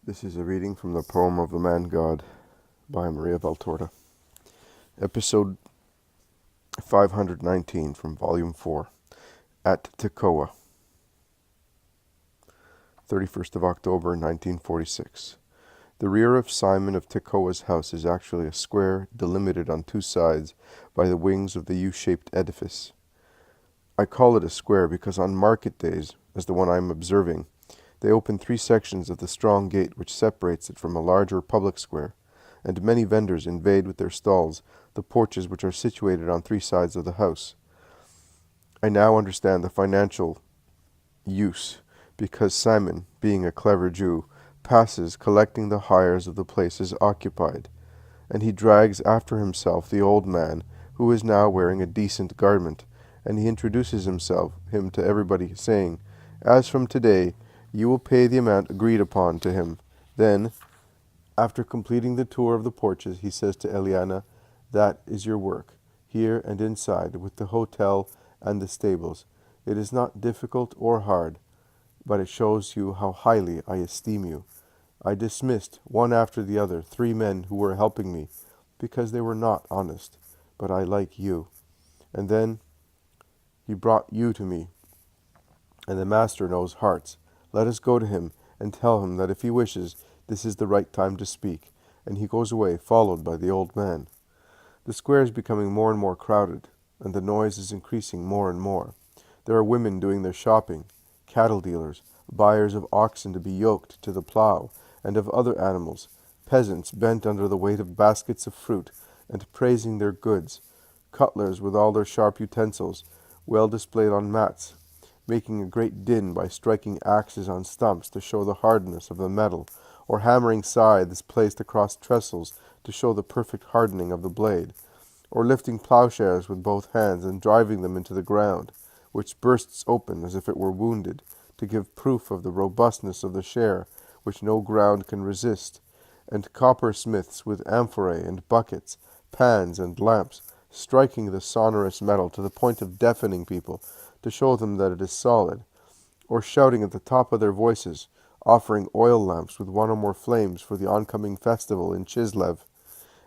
This is a reading from the poem of the Man God by Maria Valtorta. Episode 519 from Volume 4. At Tekoah, 31st of October 1946. The rear of Simon of Tekoah's house is actually a square delimited on two sides by the wings of the U-shaped edifice. I call it a square because on market days, as the one I am observing, they open three sections of the strong gate which separates it from a larger public square, and many vendors invade with their stalls the porches which are situated on three sides of the house. I now understand the financial use, because Simon, being a clever Jew, passes collecting the hires of the places occupied, and he drags after himself the old man, who is now wearing a decent garment, and he introduces him to everybody, saying, "As from today, you will pay the amount agreed upon to him." Then, after completing the tour of the porches, he says to Eliana, "That is your work, here and inside, with the hotel and the stables. It is not difficult or hard, but it shows you how highly I esteem you." I dismissed, one after the other, 3 men who were helping me, because they were not honest, but I like you. And then he brought you to me, and the master knows hearts. Let us go to him and tell him that if he wishes, this is the right time to speak. And he goes away, followed by the old man. The square is becoming more and more crowded, and the noise is increasing more and more. There are women doing their shopping, cattle dealers, buyers of oxen to be yoked to the plough, and of other animals, peasants bent under the weight of baskets of fruit, and praising their goods, cutlers with all their sharp utensils, well displayed on mats, making a great din by striking axes on stumps to show the hardness of the metal, or hammering scythes placed across trestles to show the perfect hardening of the blade, or lifting plowshares with both hands and driving them into the ground, which bursts open as if it were wounded, to give proof of the robustness of the share, which no ground can resist, and coppersmiths with amphorae and buckets, pans and lamps, striking the sonorous metal to the point of deafening people, to show them that it is solid, or shouting at the top of their voices, offering oil lamps with one or more flames for the oncoming festival in Chislev.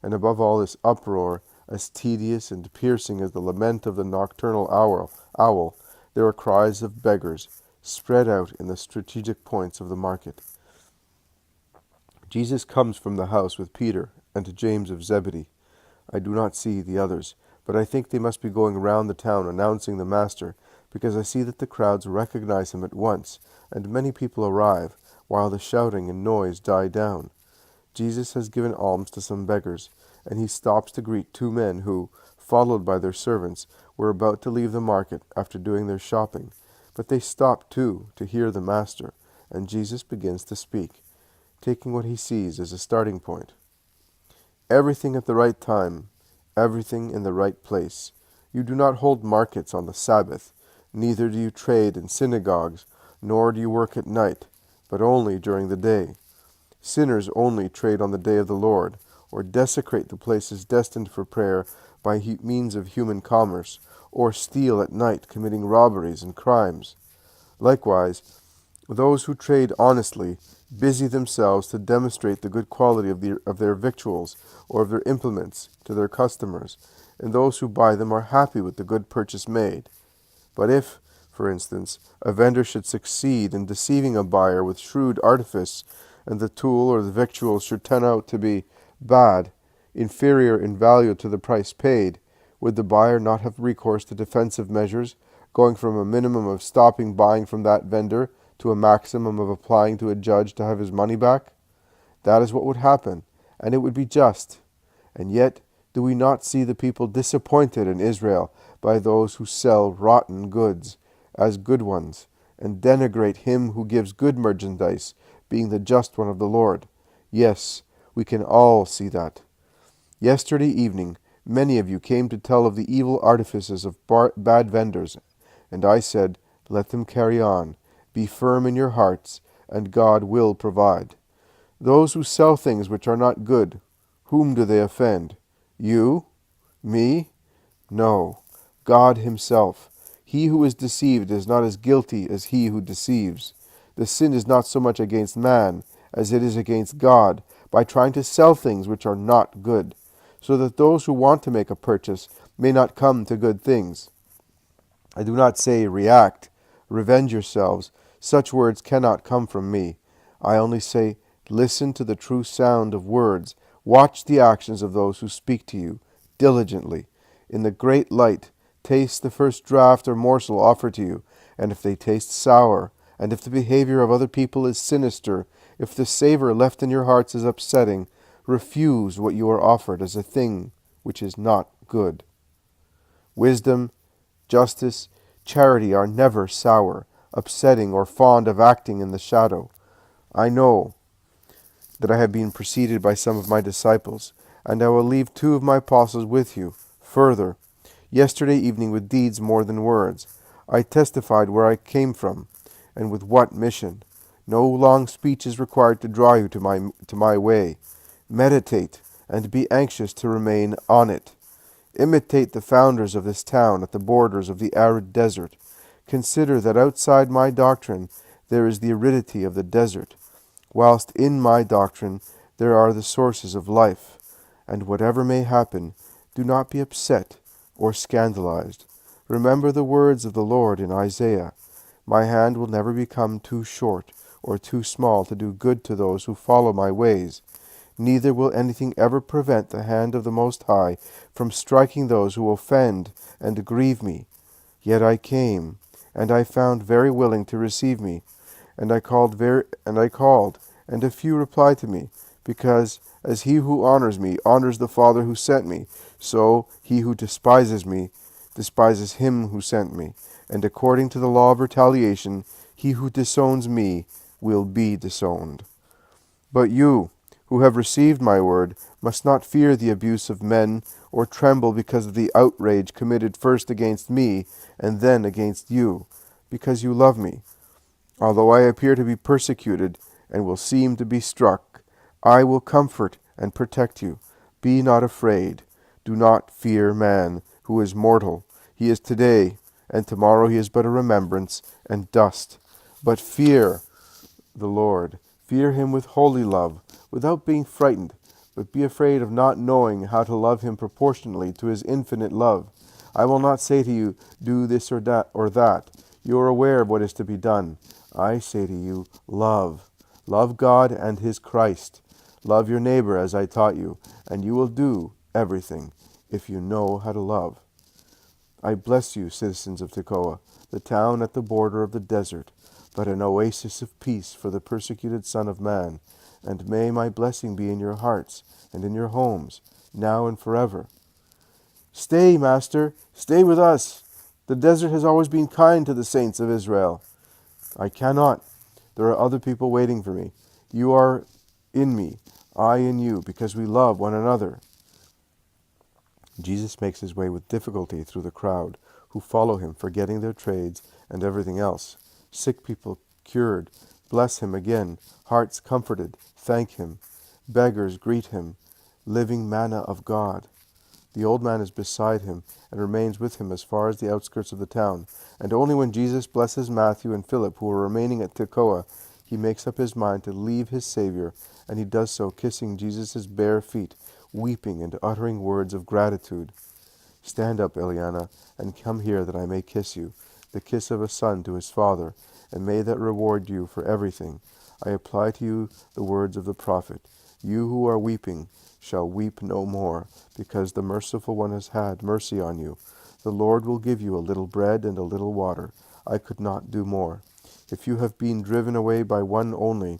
And above all this uproar, as tedious and piercing as the lament of the nocturnal owl, there are cries of beggars, spread out in the strategic points of the market. Jesus comes from the house with Peter and James of Zebedee. I do not see the others, but I think they must be going round the town announcing the Master, because I see that the crowds recognize him at once, and many people arrive, while the shouting and noise die down. Jesus has given alms to some beggars, and he stops to greet 2 men who, followed by their servants, were about to leave the market after doing their shopping. But they stop too to hear the Master, and Jesus begins to speak, taking what he sees as a starting point. Everything at the right time, everything in the right place. You do not hold markets on the Sabbath, neither do you trade in synagogues, nor do you work at night, but only during the day. Sinners only trade on the day of the Lord, or desecrate the places destined for prayer by means of human commerce, or steal at night, committing robberies and crimes. Likewise, those who trade honestly busy themselves to demonstrate the good quality of their victuals or of their implements to their customers, and those who buy them are happy with the good purchase made. But if, for instance, a vendor should succeed in deceiving a buyer with shrewd artifice, and the tool or the victuals should turn out to be bad, inferior in value to the price paid, would the buyer not have recourse to defensive measures, going from a minimum of stopping buying from that vendor to a maximum of applying to a judge to have his money back? That is what would happen, and it would be just. And yet, do we not see the people disappointed in Israel by those who sell rotten goods as good ones, and denigrate him who gives good merchandise, being the just one of the Lord? Yes, we can all see that. Yesterday evening, many of you came to tell of the evil artifices of bad vendors, and I said, let them carry on. Be firm in your hearts, and God will provide. Those who sell things which are not good, whom do they offend? You? Me? No, God himself. He who is deceived is not as guilty as he who deceives. The sin is not so much against man as it is against God, by trying to sell things which are not good, so that those who want to make a purchase may not come to good things. I do not say react, revenge yourselves. Such words cannot come from me. I only say, listen to the true sound of words. Watch the actions of those who speak to you diligently. In the great light, taste the first draught or morsel offered to you, and if they taste sour, and if the behavior of other people is sinister, if the savor left in your hearts is upsetting, refuse what you are offered as a thing which is not good. Wisdom, justice, charity are never sour, upsetting, or fond of acting in the shadow. I know that I have been preceded by some of my disciples, and I will leave 2 of my apostles with you. Further, yesterday evening with deeds more than words, I testified where I came from, and with what mission. No long speech is required to draw you to my way. Meditate, and be anxious to remain on it. Imitate the founders of this town at the borders of the arid desert. Consider that outside my doctrine there is the aridity of the desert, whilst in my doctrine there are the sources of life. And whatever may happen, do not be upset or scandalized. Remember the words of the Lord in Isaiah. My hand will never become too short or too small to do good to those who follow my ways. Neither will anything ever prevent the hand of the Most High from striking those who offend and grieve me. Yet I came, and I found very willing to receive me, and I called, and a few replied to me, because as he who honors me honors the Father who sent me, so he who despises me despises him who sent me. And according to the law of retaliation, he who disowns me will be disowned. But you, who have received my word, must not fear the abuse of men, or tremble because of the outrage committed first against me and then against you, because you love me. Although I appear to be persecuted and will seem to be struck, I will comfort and protect you. Be not afraid. Do not fear man, who is mortal. He is today, and tomorrow he is but a remembrance and dust. But fear the Lord. Fear him with holy love, without being frightened, but be afraid of not knowing how to love him proportionately to his infinite love. I will not say to you, do this or that. You are aware of what is to be done. I say to you, love. Love God and his Christ. Love your neighbor as I taught you, and you will do everything if you know how to love. I bless you, citizens of Tekoah, the town at the border of the desert, but an oasis of peace for the persecuted Son of Man. And may my blessing be in your hearts and in your homes, now and forever. Stay, Master, stay with us. The desert has always been kind to the saints of Israel. I cannot. There are other people waiting for me. You are in me, I in you, because we love one another. Jesus makes his way with difficulty through the crowd, who follow him, forgetting their trades and everything else. Sick people cured, bless him again. Hearts comforted, thank him. Beggars greet him, living manna of God. The old man is beside him and remains with him as far as the outskirts of the town. And only when Jesus blesses Matthew and Philip, who are remaining at Tekoah, he makes up his mind to leave his Savior, and he does so, kissing Jesus' bare feet, weeping and uttering words of gratitude. Stand up, Eliana, and come here that I may kiss you, the kiss of a son to his father, and may that reward you for everything. I apply to you the words of the prophet. You who are weeping shall weep no more, because the merciful one has had mercy on you. The Lord will give you a little bread and a little water. I could not do more. If you have been driven away by one only,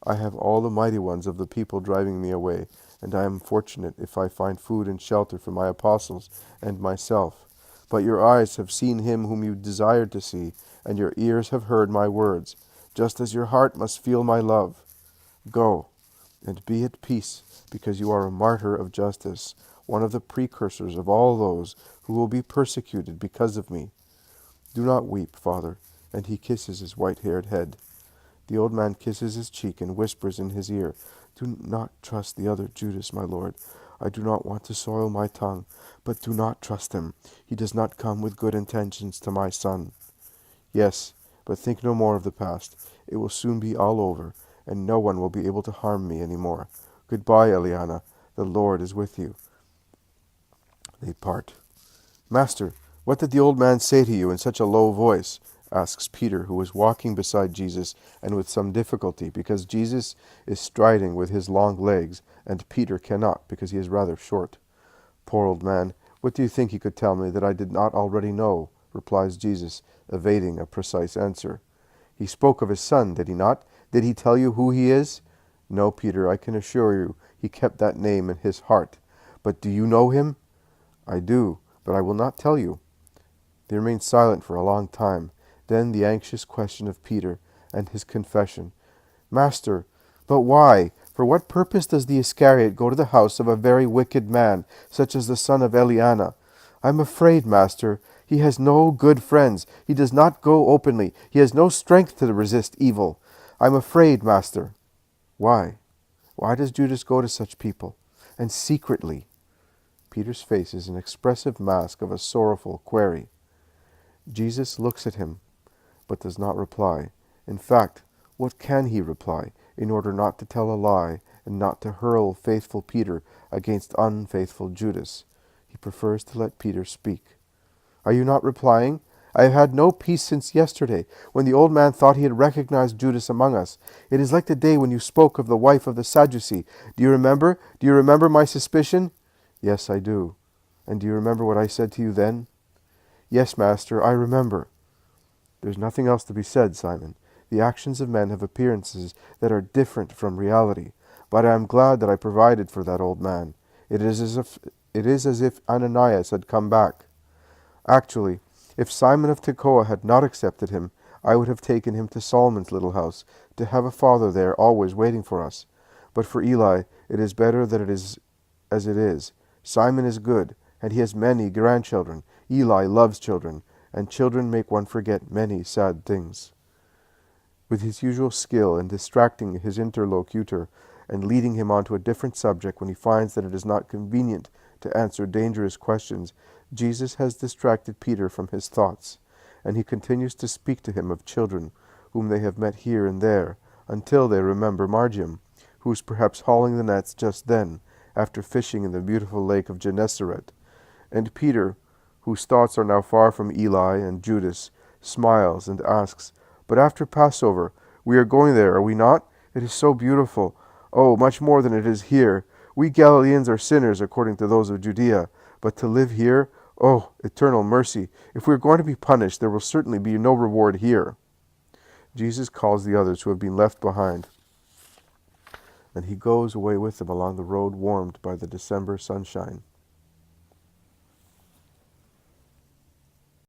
I have all the mighty ones of the people driving me away, and I am fortunate if I find food and shelter for my apostles and myself. But your eyes have seen him whom you desired to see, and your ears have heard my words, just as your heart must feel my love. Go, and be at peace, because you are a martyr of justice, one of the precursors of all those who will be persecuted because of me. Do not weep, Father. And he kisses his white-haired head. The old man kisses his cheek and whispers in his ear, Do not trust the other Judas, my lord. I do not want to soil my tongue, but do not trust him. He does not come with good intentions to my son. Yes, but think no more of the past. It will soon be all over, and no one will be able to harm me any more. Goodbye, Eliana. The Lord is with you." They part. "Master, what did the old man say to you in such a low voice?" asks Peter, who is walking beside Jesus, and with some difficulty, because Jesus is striding with his long legs, and Peter cannot, because he is rather short. "Poor old man, what do you think he could tell me that I did not already know?" replies Jesus, evading a precise answer. "He spoke of his son, did he not? Did he tell you who he is?" "No, Peter, I can assure you he kept that name in his heart. But do you know him?" "I do, but I will not tell you." They remain silent for a long time. Then the anxious question of Peter, and his confession. "Master, but why? For what purpose does the Iscariot go to the house of a very wicked man, such as the son of Eliana? I am afraid, Master. He has no good friends. He does not go openly. He has no strength to resist evil. I am afraid, Master." Why? Why does Judas go to such people? And secretly? Peter's face is an expressive mask of a sorrowful query. Jesus looks at him, but does not reply. In fact, what can he reply, in order not to tell a lie and not to hurl faithful Peter against unfaithful Judas? He prefers to let Peter speak. "Are you not replying? I have had no peace since yesterday, when the old man thought he had recognized Judas among us. It is like the day when you spoke of the wife of the Sadducee. Do you remember? Do you remember my suspicion?" "Yes, I do." "And do you remember what I said to you then?" "Yes, Master, I remember." There's nothing else to be said, Simon. The actions of men have appearances that are different from reality. But I am glad that I provided for that old man. It is as if Ananias had come back. Actually, if Simon of Tekoah had not accepted him, I would have taken him to Solomon's little house, to have a father there always waiting for us. But for Eli, it is better that it is as it is. Simon is good, and he has many grandchildren. Eli loves children, and children make one forget many sad things. With his usual skill in distracting his interlocutor and leading him on to a different subject when he finds that it is not convenient to answer dangerous questions, Jesus has distracted Peter from his thoughts, and he continues to speak to him of children whom they have met here and there, until they remember Margium, who is perhaps hauling the nets just then, after fishing in the beautiful lake of Gennesaret. And Peter, whose thoughts are now far from Eli and Judas, smiles and asks, "But after Passover, we are going there, are we not? It is so beautiful. Oh, much more than it is here. We Galileans are sinners according to those of Judea, but to live here, oh, eternal mercy. If we are going to be punished, there will certainly be no reward here." Jesus calls the others who have been left behind, and he goes away with them along the road warmed by the December sunshine.